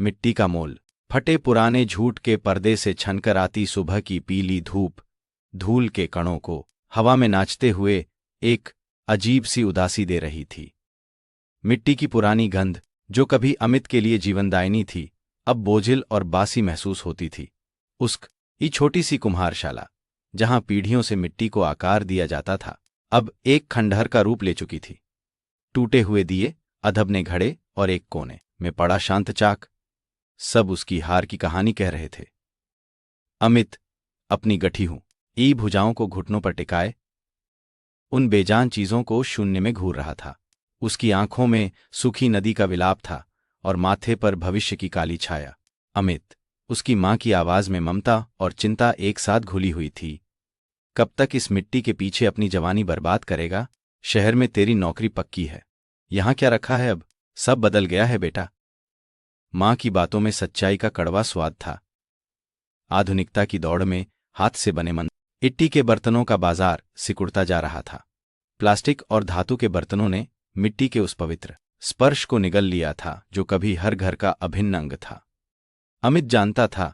मिट्टी का मोल। फटे पुराने झूठ के पर्दे से छनकर आती सुबह की पीली धूप धूल के कणों को हवा में नाचते हुए एक अजीब सी उदासी दे रही थी। मिट्टी की पुरानी गंध, जो कभी अमित के लिए जीवनदायिनी थी, अब बोझिल और बासी महसूस होती थी। उसकी छोटी सी कुम्हारशाला, जहां पीढ़ियों से मिट्टी को आकार दिया जाता था, अब एक खंडहर का रूप ले चुकी थी। टूटे हुए दिए, अधबने घड़े और एक कोने में पड़ा शांत चाक, सब उसकी हार की कहानी कह रहे थे। अमित अपनी गठी ई भुजाओं को घुटनों पर टिकाए उन बेजान चीजों को शून्य में घूर रहा था। उसकी आंखों में सूखी नदी का विलाप था और माथे पर भविष्य की काली छाया। अमित, उसकी मां की आवाज में ममता और चिंता एक साथ घुली हुई थी। कब तक इस मिट्टी के पीछे अपनी जवानी बर्बाद करेगा? शहर में तेरी नौकरी पक्की है, यहां क्या रखा है अब? सब बदल गया है बेटा। मां की बातों में सच्चाई का कड़वा स्वाद था। आधुनिकता की दौड़ में हाथ से बने मिट्टी के बर्तनों का बाजार सिकुड़ता जा रहा था। प्लास्टिक और धातु के बर्तनों ने मिट्टी के उस पवित्र स्पर्श को निगल लिया था जो कभी हर घर का अभिन्न अंग था। अमित जानता था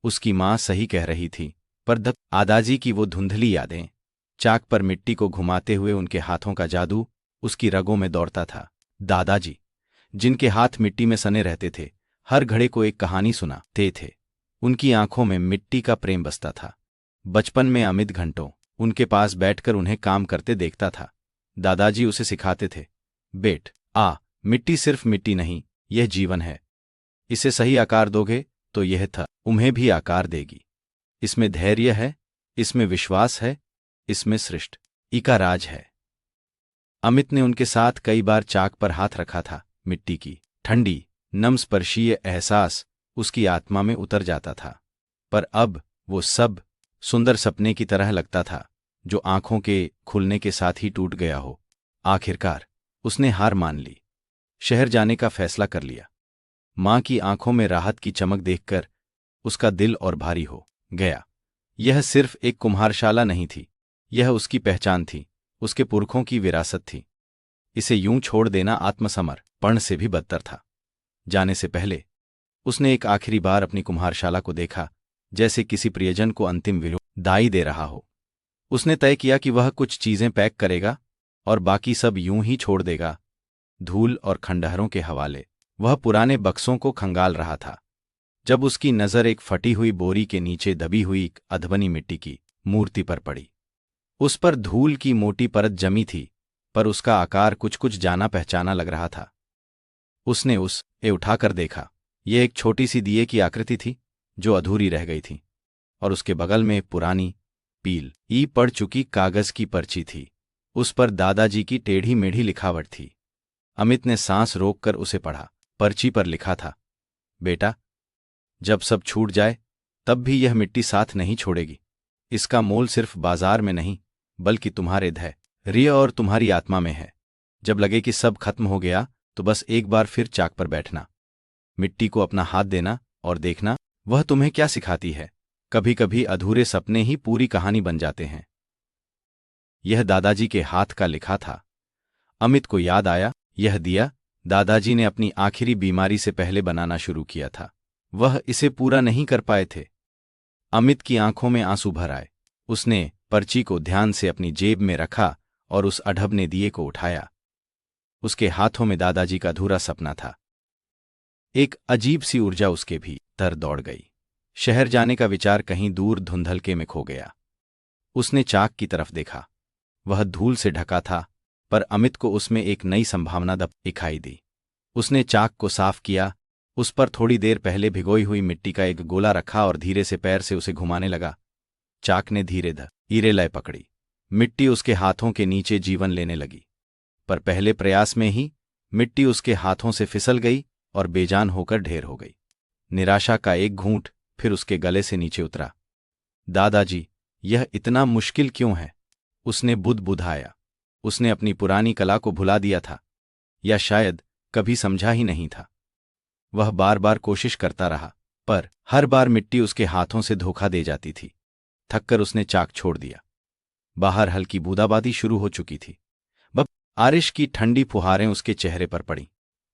उसकी मां सही कह रही थी, पर दादाजी की वो धुंधली यादें, चाक पर मिट्टी को घुमाते हुए उनके हाथों का जादू उसकी रगों में दौड़ता था। दादाजी, जिनके हाथ मिट्टी में सने रहते थे, हर घड़े को एक कहानी सुनाते थे। उनकी आंखों में मिट्टी का प्रेम बसता था। बचपन में अमित घंटों उनके पास बैठकर उन्हें काम करते देखता था। दादाजी उसे सिखाते थे, बेट मिट्टी सिर्फ मिट्टी नहीं, यह जीवन है। इसे सही आकार दोगे तो यह तुम्हें भी आकार देगी। इसमें धैर्य है, इसमें विश्वास है, इसमें सृष्टि का राज है। अमित ने उनके साथ कई बार चाक पर हाथ रखा था। मिट्टी की ठंडी नम स्पर्शीय एहसास उसकी आत्मा में उतर जाता था। पर अब वो सब सुंदर सपने की तरह लगता था जो आंखों के खुलने के साथ ही टूट गया हो। आखिरकार उसने हार मान ली, शहर जाने का फैसला कर लिया। मां की आंखों में राहत की चमक देखकर उसका दिल और भारी हो गया। यह सिर्फ एक कुम्हारशाला नहीं थी, यह उसकी पहचान थी, उसके पुरखों की विरासत थी। इसे यूं छोड़ देना आत्मसमर्पण से भी बदतर था। जाने से पहले उसने एक आखिरी बार अपनी कुम्हारशाला को देखा, जैसे किसी प्रियजन को अंतिम विदाई दे रहा हो। उसने तय किया कि वह कुछ चीजें पैक करेगा और बाकी सब यूं ही छोड़ देगा। धूल और खंडहरों के हवाले वह पुराने बक्सों को खंगाल रहा था, जब उसकी नजर एक फटी हुई बोरी के नीचे दबी हुई एक अधबनी मिट्टी की मूर्ति पर पड़ी। उस पर धूल की मोटी परत जमी थी, पर उसका आकार कुछ कुछ जाना पहचाना लग रहा था। उसने उसे उठाकर देखा। यह एक छोटी सी दिए की आकृति थी जो अधूरी रह गई थी, और उसके बगल में पुरानी पील पड़ चुकी कागज की पर्ची थी। उस पर दादाजी की टेढ़ी मेढ़ी लिखावट थी। अमित ने सांस रोककर उसे पढ़ा। पर्ची पर लिखा था, बेटा, जब सब छूट जाए तब भी यह मिट्टी साथ नहीं छोड़ेगी। इसका मोल सिर्फ बाजार में नहीं, बल्कि तुम्हारे धैर्य और तुम्हारी आत्मा में है। जब लगे कि सब खत्म हो गया तो बस एक बार फिर चाक पर बैठना, मिट्टी को अपना हाथ देना और देखना वह तुम्हें क्या सिखाती है। कभी कभी अधूरे सपने ही पूरी कहानी बन जाते हैं। यह दादाजी के हाथ का लिखा था। अमित को याद आया, यह दिया दादाजी ने अपनी आखिरी बीमारी से पहले बनाना शुरू किया था। वह इसे पूरा नहीं कर पाए थे। अमित की आंखों में आंसू भर आए। उसने पर्ची को ध्यान से अपनी जेब में रखा और उस अढबने दिए को उठाया। उसके हाथों में दादाजी का अधूरा सपना था। एक अजीब सी ऊर्जा उसके भीतर दौड़ गई। शहर जाने का विचार कहीं दूर धुंधलके में खो गया। उसने चाक की तरफ देखा। वह धूल से ढका था, पर अमित को उसमें एक नई संभावना दिखाई दी। उसने चाक को साफ किया, उस पर थोड़ी देर पहले भिगोई हुई मिट्टी का एक गोला रखा और धीरे से पैर से उसे घुमाने लगा। चाक ने धीरे लय पकड़ी। मिट्टी उसके हाथों के नीचे जीवन लेने लगी, पर पहले प्रयास में ही मिट्टी उसके हाथों से फिसल गई और बेजान होकर ढेर हो गई। निराशा का एक घूंट फिर उसके गले से नीचे उतरा। दादाजी, यह इतना मुश्किल क्यों है? उसने बुदबुदाया। उसने अपनी पुरानी कला को भुला दिया था, या शायद कभी समझा ही नहीं था। वह बार बार कोशिश करता रहा, पर हर बार मिट्टी उसके हाथों से धोखा दे जाती थी। थककर उसने चाक छोड़ दिया। बाहर हल्की बूंदाबांदी शुरू हो चुकी थी। बारिश की ठंडी फुहारें उसके चेहरे पर पड़ीं,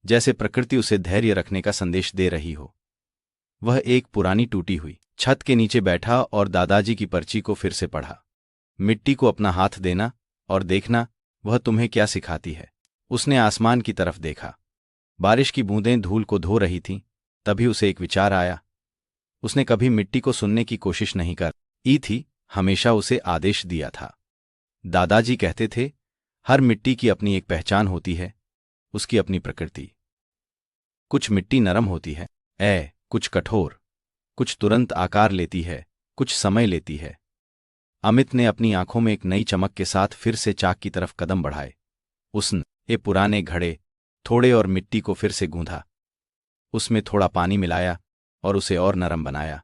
जैसे प्रकृति उसे धैर्य रखने का संदेश दे रही हो। वह एक पुरानी टूटी हुई छत के नीचे बैठा और दादाजी की पर्ची को फिर से पढ़ा। मिट्टी को अपना हाथ देना और देखना वह तुम्हें क्या सिखाती है। उसने आसमान की तरफ देखा। बारिश की बूंदें धूल को धो रही थीं। तभी उसे एक विचार आया। उसने कभी मिट्टी को सुनने की कोशिश नहीं की थी, हमेशा उसे आदेश दिया था। दादाजी कहते थे, हर मिट्टी की अपनी एक पहचान होती है, उसकी अपनी प्रकृति। कुछ मिट्टी नरम होती है, कुछ कठोर, कुछ तुरंत आकार लेती है, कुछ समय लेती है। अमित ने अपनी आंखों में एक नई चमक के साथ फिर से चाक की तरफ कदम बढ़ाए। उसने पुराने घड़े थोड़े और मिट्टी को फिर से गूंधा। उसमें थोड़ा पानी मिलाया और उसे और नरम बनाया।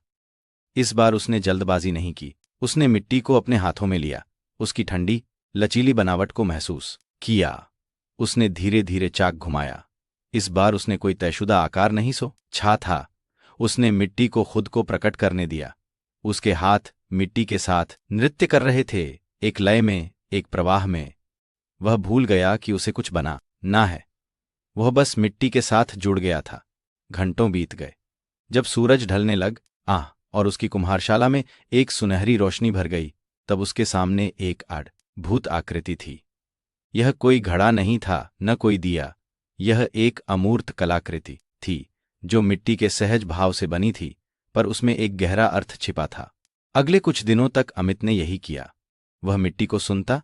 इस बार उसने जल्दबाजी नहीं की। उसने मिट्टी को अपने हाथों में लिया, उसकी ठंडी लचीली बनावट को महसूस किया। उसने धीरे धीरे चाक घुमाया। इस बार उसने कोई तयशुदा आकार नहीं सोचा था। उसने मिट्टी को खुद को प्रकट करने दिया। उसके हाथ मिट्टी के साथ नृत्य कर रहे थे, एक लय में, एक प्रवाह में। वह भूल गया कि उसे कुछ बनाना है। वह बस मिट्टी के साथ जुड़ गया था। घंटों बीत गए। जब सूरज ढलने और उसकी कुम्हारशाला में एक सुनहरी रोशनी भर गई, तब उसके सामने एक अद्भुत आकृति थी। यह कोई घड़ा नहीं था, न कोई दिया। यह एक अमूर्त कलाकृति थी, जो मिट्टी के सहज भाव से बनी थी, पर उसमें एक गहरा अर्थ छिपा था। अगले कुछ दिनों तक अमित ने यही किया। वह मिट्टी को सुनता,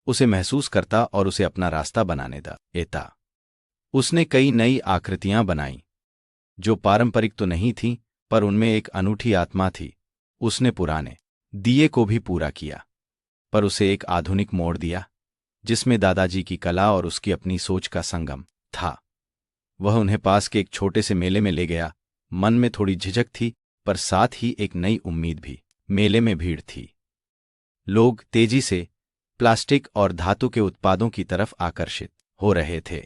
उसे महसूस करता और उसे अपना रास्ता बनाने देता। उसने कई नई आकृतियां बनाईं, जो पारंपरिक तो नहीं थीं, पर उनमें एक अनूठी आत्मा थी। उसने पुराने दिए को भी पूरा किया, पर उसे एक आधुनिक मोड़ दिया, जिसमें दादाजी की कला और उसकी अपनी सोच का संगम था। वह उन्हें पास के एक छोटे से मेले में ले गया। मन में थोड़ी झिझक थी, पर साथ ही एक नई उम्मीद भी। मेले में भीड़ थी। लोग तेजी से प्लास्टिक और धातु के उत्पादों की तरफ आकर्षित हो रहे थे।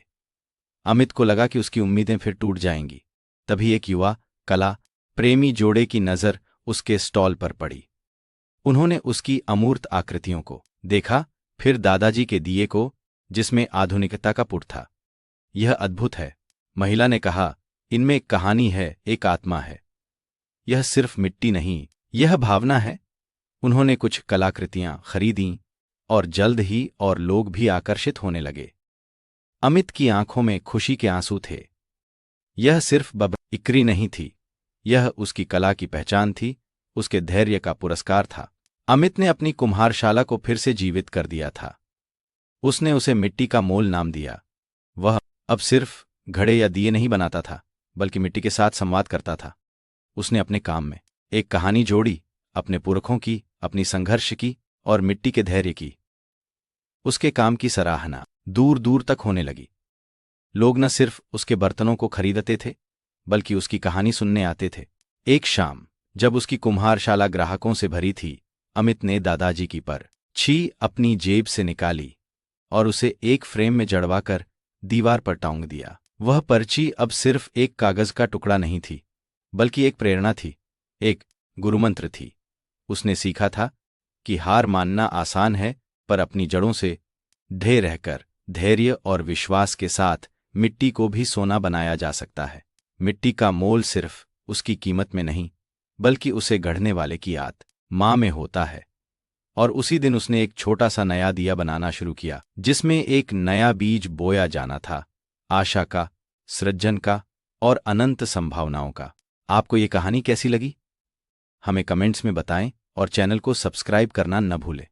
अमित को लगा कि उसकी उम्मीदें फिर टूट जाएंगी। तभी एक युवा कला प्रेमी जोड़े की नज़र उसके स्टॉल पर पड़ी। उन्होंने उसकी अमूर्त आकृतियों को देखा, फिर दादाजी के दिए को, जिसमें आधुनिकता का पुट था। यह अद्भुत है, महिला ने कहा। इनमें एक कहानी है, एक आत्मा है। यह सिर्फ मिट्टी नहीं, यह भावना है। उन्होंने कुछ कलाकृतियां खरीदीं और जल्द ही और लोग भी आकर्षित होने लगे। अमित की आंखों में खुशी के आंसू थे। यह सिर्फ बिक्री नहीं थी, यह उसकी कला की पहचान थी, उसके धैर्य का पुरस्कार था। अमित ने अपनी कुम्हारशाला को फिर से जीवित कर दिया था। उसने उसे मिट्टी का मोल नाम दिया। वह अब सिर्फ घड़े या दिए नहीं बनाता था, बल्कि मिट्टी के साथ संवाद करता था। उसने अपने काम में एक कहानी जोड़ी, अपने पुरखों की, अपनी संघर्ष की और मिट्टी के धैर्य की। उसके काम की सराहना दूर दूर तक होने लगी। लोग न सिर्फ उसके बर्तनों को खरीदते थे, बल्कि उसकी कहानी सुनने आते थे। एक शाम जब उसकी कुम्हारशाला ग्राहकों से भरी थी, अमित ने दादाजी की पर्ची अपनी जेब से निकाली और उसे एक फ्रेम में जड़वाकर दीवार पर टांग दिया। वह पर्ची अब सिर्फ एक कागज का टुकड़ा नहीं थी, बल्कि एक प्रेरणा थी, एक गुरुमंत्र थी। उसने सीखा था कि हार मानना आसान है, पर अपनी जड़ों से ढे रहकर धैर्य और विश्वास के साथ मिट्टी को भी सोना बनाया जा सकता है। मिट्टी का मोल सिर्फ उसकी कीमत में नहीं, बल्कि उसे गढ़ने वाले की आत्मा में होता है। और उसी दिन उसने एक छोटा सा नया दिया बनाना शुरू किया, जिसमें एक नया बीज बोया जाना था, आशा का, सृजन का और अनंत संभावनाओं का। आपको ये कहानी कैसी लगी? हमें कमेंट्स में बताएं और चैनल को सब्सक्राइब करना न भूलें।